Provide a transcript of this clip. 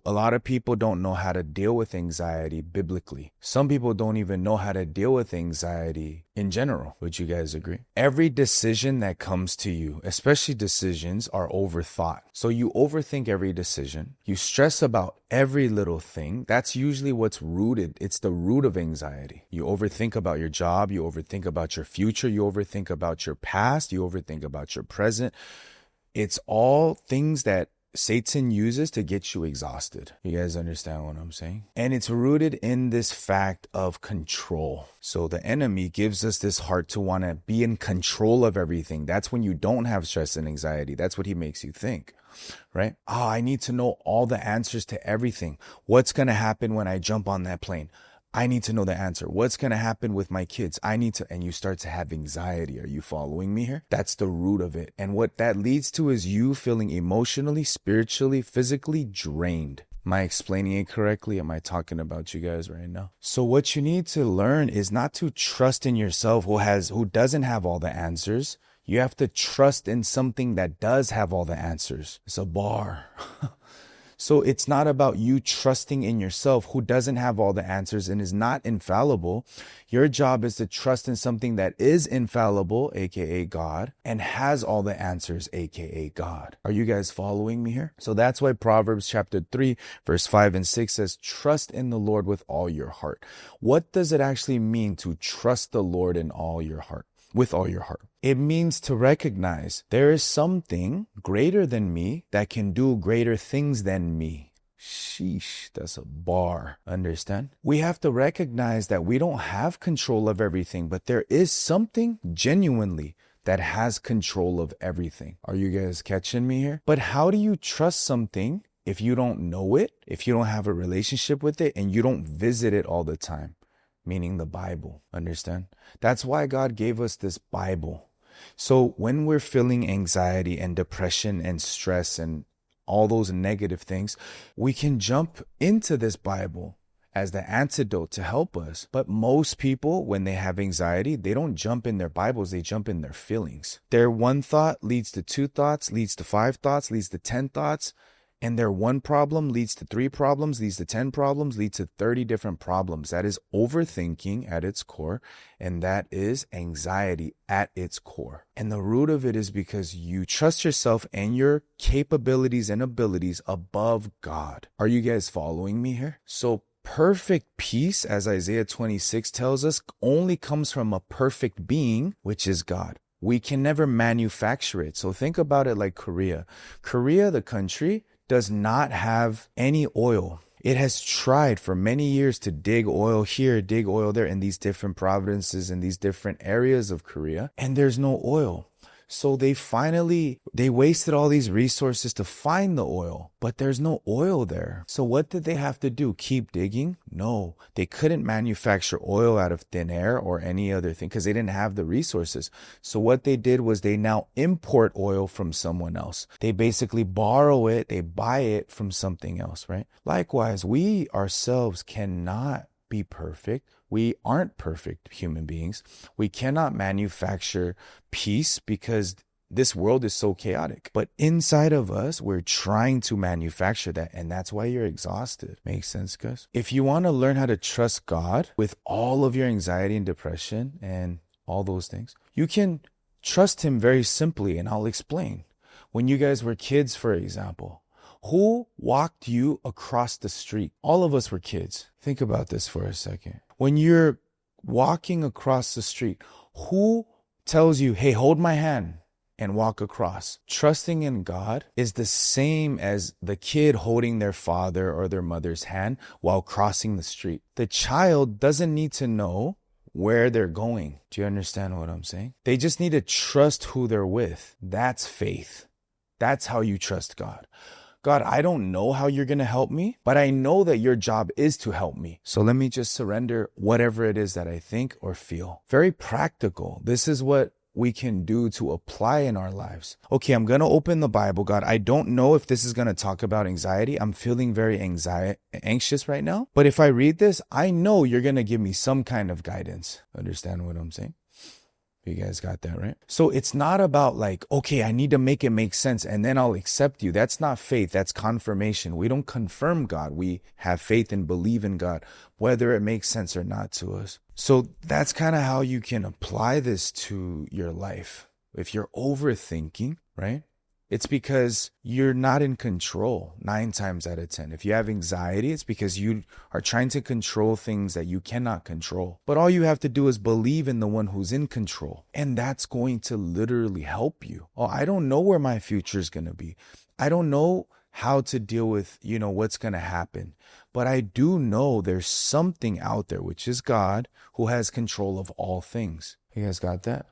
A lot of people don't know how to deal with anxiety biblically. Some people don't even know how to deal with anxiety in general. Would you guys agree? Every decision that comes to you, especially decisions, are overthought. So you overthink every decision. You stress about every little thing. That's usually what's rooted. It's the root of anxiety. You overthink about your job. You overthink about your future. You overthink about your past. You overthink about your present. It's all things that Satan uses to get you exhausted. You guys understand what I'm saying? And it's rooted in this fact of control. So the enemy gives us this heart to want to be in control of everything. That's when you don't have stress and anxiety. That's what he makes you think, right? Oh, I need to know all the answers to everything. What's going to happen when I jump on that plane? I need to know the answer. What's going to happen with my kids? And you start to have anxiety. Are you following me here? That's the root of it. And what that leads to is you feeling emotionally, spiritually, physically drained. Am I explaining it correctly? Am I talking about you guys right now? So what you need to learn is not to trust in yourself who doesn't have all the answers. You have to trust in something that does have all the answers. It's a bar. So it's not about you trusting in yourself who doesn't have all the answers and is not infallible. Your job is to trust in something that is infallible, aka God, and has all the answers, aka God. Are you guys following me here? So that's why Proverbs chapter 3, verse 5 and 6 says, trust in the Lord with all your heart. What does it actually mean to trust the Lord in all your heart? With all your heart. It means to recognize there is something greater than me that can do greater things than me. Sheesh, that's a bar. Understand? We have to recognize that we don't have control of everything, but there is something genuinely that has control of everything. Are you guys catching me here? But how do you trust something if you don't know it, if you don't have a relationship with it, and you don't visit it all the time? Meaning the Bible. Understand? That's why God gave us this Bible. So when we're feeling anxiety and depression and stress and all those negative things, we can jump into this Bible as the antidote to help us. But most people, when they have anxiety, they don't jump in their Bibles, they jump in their feelings. Their one thought leads to 2 thoughts, leads to 5 thoughts, leads to 10 thoughts. And their one problem leads to 3 problems, leads to 10 problems, leads to 30 different problems. That is overthinking at its core. And that is anxiety at its core. And the root of it is because you trust yourself and your capabilities and abilities above God. Are you guys following me here? So perfect peace, as Isaiah 26 tells us, only comes from a perfect being, which is God. We can never manufacture it. So think about it like Korea. Korea, the country, does not have any oil. It has tried for many years to dig oil here, dig oil there in these different provinces, in these different areas of Korea, and there's no oil. So they wasted all these resources to find the oil, but there's no oil there. So what did they have to do? Keep digging? No, they couldn't manufacture oil out of thin air or any other thing because they didn't have the resources. So what they did was they now import oil from someone else. They basically borrow it, they buy it from something else, right? Likewise, we ourselves cannot be perfect. We aren't perfect human beings. We cannot manufacture peace because this world is so chaotic. But inside of us, we're trying to manufacture that. And that's why you're exhausted. Makes sense, guys? If you want to learn how to trust God with all of your anxiety and depression and all those things, you can trust him very simply. And I'll explain. When you guys were kids, for example, who walked you across the street? All of us were kids. Think about this for a second. When you're walking across the street, who tells you, hey, hold my hand and walk across? Trusting in God is the same as the kid holding their father or their mother's hand while crossing the street. The child doesn't need to know where they're going. Do you understand what I'm saying? They just need to trust who they're with. That's faith. That's how you trust God. God, I don't know how you're going to help me, but I know that your job is to help me. So let me just surrender whatever it is that I think or feel. Very practical. This is what we can do to apply in our lives. Okay, I'm going to open the Bible. God, I don't know if this is going to talk about anxiety. I'm feeling very anxious right now. But if I read this, I know you're going to give me some kind of guidance. Understand what I'm saying? You guys got that, right? So it's not about like, okay, I need to make it make sense and then I'll accept you. That's not faith. That's confirmation. We don't confirm God. We have faith and believe in God, whether it makes sense or not to us. So that's kind of how you can apply this to your life. If you're overthinking, right? It's because you're not in control 9 times out of 10. If you have anxiety, it's because you are trying to control things that you cannot control. But all you have to do is believe in the one who's in control. And that's going to literally help you. Oh, I don't know where my future is going to be. I don't know how to deal with, what's going to happen. But I do know there's something out there, which is God, who has control of all things. You guys got that?